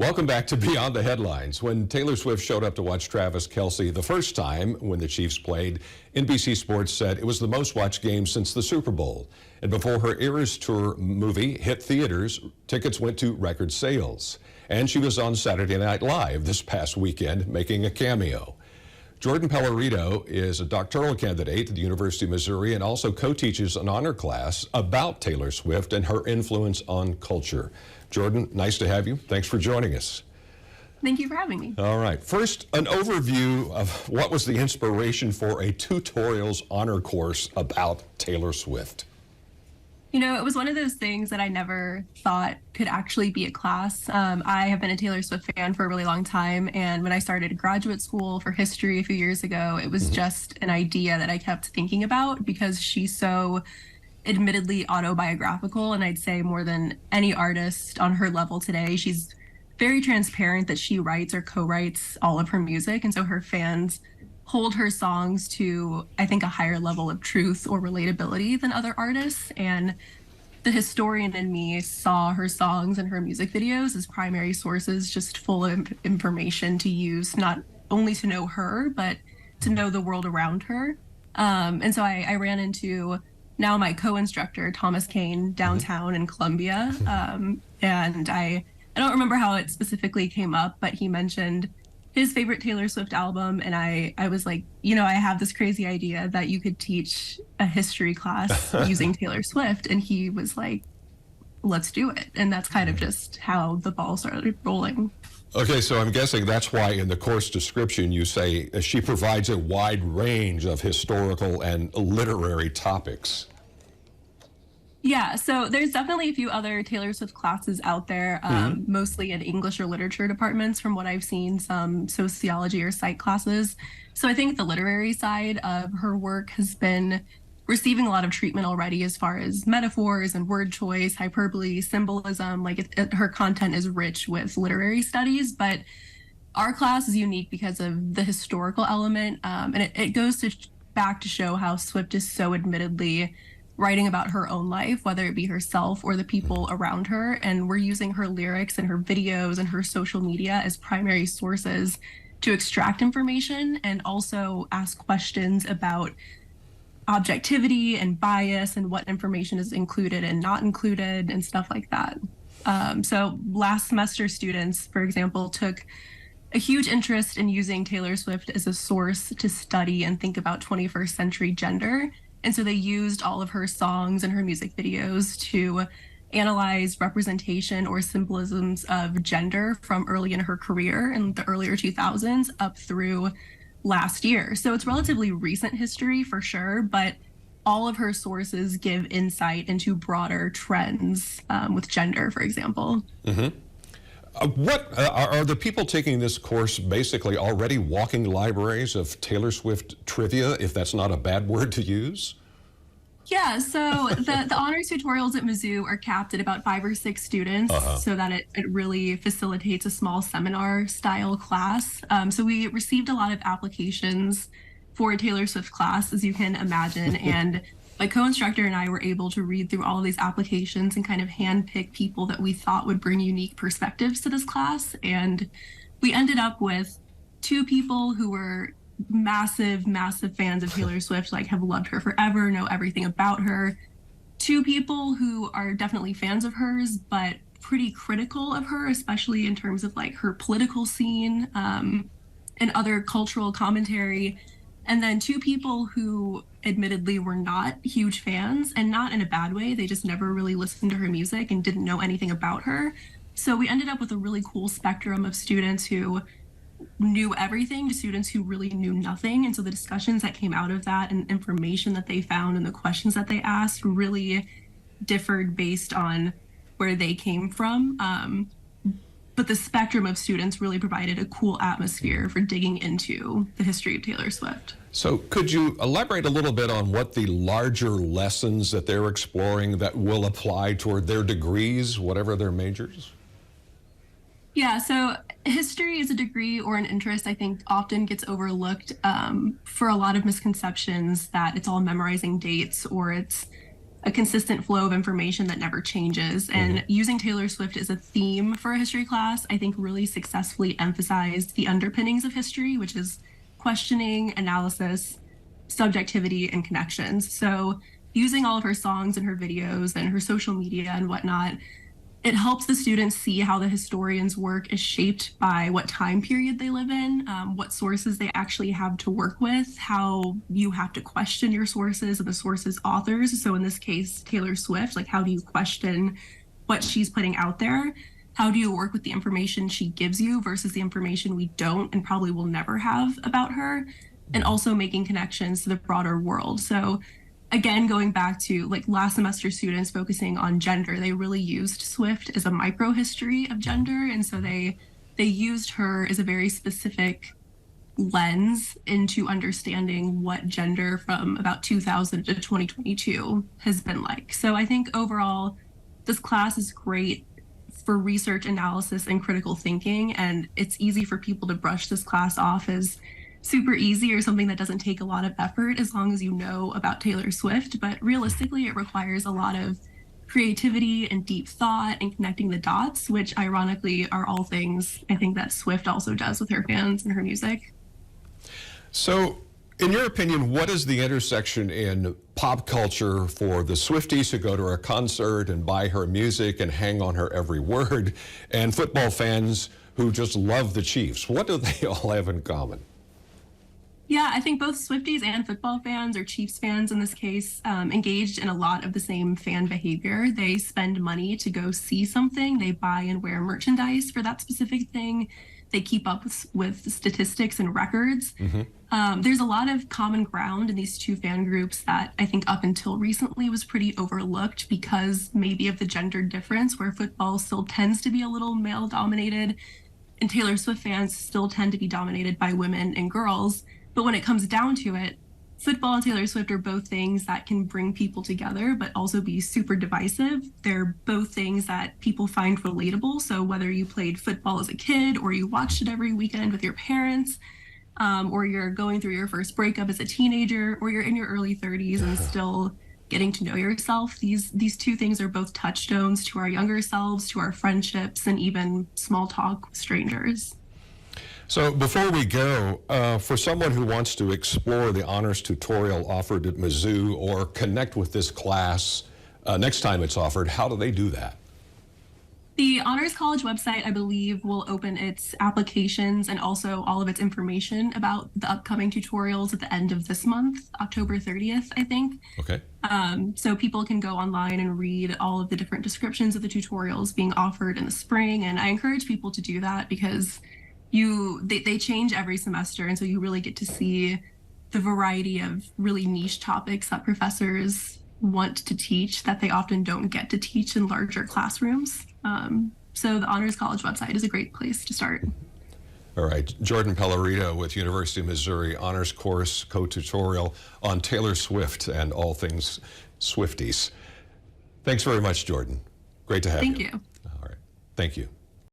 Welcome back to Beyond the Headlines. When Taylor Swift showed up to watch Travis Kelce the first time when the Chiefs played, NBC Sports said it was the most watched game since the Super Bowl. And before her Eras Tour movie hit theaters, tickets went to record sales. And she was on Saturday Night Live this past weekend making a cameo. Jordan Pellerito is a doctoral candidate at the University of Missouri and also co-teaches an honor class about Taylor Swift and her influence on culture. Jordan, nice to have you. Thanks for joining us. Thank you for having me. All right. First, an overview of what was the inspiration for a tutorials honor course about Taylor Swift. You know, it was one of those things that I never thought could actually be a class. I have been a Taylor Swift fan for a really long time, and when I started graduate school for history a few years ago, it was just an idea that I kept thinking about because she's so admittedly autobiographical, and I'd say more than any artist on her level today. She's very transparent that she writes or co-writes all of her music, and so her fans hold her songs to, I think, a higher level of truth or relatability than other artists. And the historian in me saw her songs and her music videos as primary sources, just full of information to use, not only to know her, but to know the world around her. And so I ran into now my co-instructor, Thomas Kane, downtown in Columbia. And I don't remember how it specifically came up, but he mentioned his favorite Taylor Swift album, and I was like, you know, I have this crazy idea that you could teach a history class using Taylor Swift, and he was like, let's do it. And that's kind of just how the ball started rolling. Okay, so I'm guessing that's why in the course description you say she provides a wide range of historical and literary topics. Yeah, so there's definitely a few other Taylor Swift classes out there, mostly in English or literature departments from what I've seen, some sociology or psych classes. So I think the literary side of her work has been receiving a lot of treatment already as far as metaphors and word choice, hyperbole, symbolism. Like her content is rich with literary studies, but our class is unique because of the historical element. And it goes back to show how Swift is so admittedly writing about her own life, whether it be herself or the people around her. And we're using her lyrics and her videos and her social media as primary sources to extract information and also ask questions about objectivity and bias and what information is included and not included and stuff like that. So last semester students, for example, took a huge interest in using Taylor Swift as a source to study and think about 21st century gender. And so they used all of her songs and her music videos to analyze representation or symbolisms of gender from early in her career in the earlier 2000s up through last year. So it's relatively recent history for sure, but all of her sources give insight into broader trends with gender, for example. What are the people taking this course basically already walking libraries of Taylor Swift trivia, if that's not a bad word to use? Yeah, so the honors tutorials at Mizzou are capped at about 5 or 6 students so that it really facilitates a small seminar style class. So we received a lot of applications for a Taylor Swift class, as you can imagine, and my co-instructor and I were able to read through all of these applications and kind of handpick people that we thought would bring unique perspectives to this class. And we ended up with 2 people who were massive fans of Taylor Swift, like have loved her forever, know everything about her. 2 people who are definitely fans of hers, but pretty critical of her, especially in terms of like her political scene and other cultural commentary. And then 2 people who admittedly were not huge fans, and not in a bad way. They just never really listened to her music and didn't know anything about her. So we ended up with a really cool spectrum of students who knew everything to students who really knew nothing. And so the discussions that came out of that and information that they found and the questions that they asked really differed based on where they came from. But the spectrum of students really provided a cool atmosphere for digging into the history of Taylor Swift. So could you elaborate a little bit on what the larger lessons that they're exploring that will apply toward their degrees, whatever their majors? Yeah, so history as a degree or an interest, I think, often gets overlooked for a lot of misconceptions that it's all memorizing dates or it's a consistent flow of information that never changes. And using Taylor Swift as a theme for a history class, I think really successfully emphasized the underpinnings of history, which is questioning, analysis, subjectivity, and connections. So using all of her songs and her videos and her social media and whatnot, it helps the students see how the historian's work is shaped by what time period they live in, what sources they actually have to work with, how you have to question your sources and the sources' authors. So in this case, Taylor Swift, like how do you question what she's putting out there? How do you work with the information she gives you versus the information we don't and probably will never have about her? And also making connections to the broader world. So again, going back to like last semester students focusing on gender, they really used Swift as a micro history of gender. And so they used her as a very specific lens into understanding what gender from about 2000 to 2022 has been like. So I think overall, this class is great for research analysis and critical thinking. And it's easy for people to brush this class off as super easy or something that doesn't take a lot of effort as long as you know about Taylor Swift. But realistically, it requires a lot of creativity and deep thought and connecting the dots, which ironically are all things I think that Swift also does with her fans and her music. So, in your opinion, what is the intersection in pop culture for the Swifties who go to her concert and buy her music and hang on her every word, and football fans who just love the Chiefs? What do they all have in common? Yeah, I think both Swifties and football fans, or Chiefs fans in this case, engaged in a lot of the same fan behavior. They spend money to go see something. They buy and wear merchandise for that specific thing. They keep up with statistics and records. There's a lot of common ground in these two fan groups that I think up until recently was pretty overlooked because maybe of the gender difference, where football still tends to be a little male dominated and Taylor Swift fans still tend to be dominated by women and girls. But when it comes down to it, football and Taylor Swift are both things that can bring people together, but also be super divisive. They're both things that people find relatable. So whether you played football as a kid or you watched it every weekend with your parents, or you're going through your first breakup as a teenager, or you're in your early 30s and still getting to know yourself, these two things are both touchstones to our younger selves, to our friendships, and even small talk with strangers. So before we go, for someone who wants to explore the honors tutorial offered at Mizzou or connect with this class next time it's offered, how do they do that? The Honors College website, I believe, will open its applications and also all of its information about the upcoming tutorials at the end of this month, October 30th, I think. Okay. So people can go online and read all of the different descriptions of the tutorials being offered in the spring. And I encourage people to do that because they change every semester, and so you really get to see the variety of really niche topics that professors want to teach that they often don't get to teach in larger classrooms. So the Honors College website is a great place to start. All right, Jordan Pellerito with University of Missouri Honors Course Co-Tutorial on Taylor Swift and all things Swifties. Thanks very much, Jordan. Great to have you. Thank you. All right, thank you.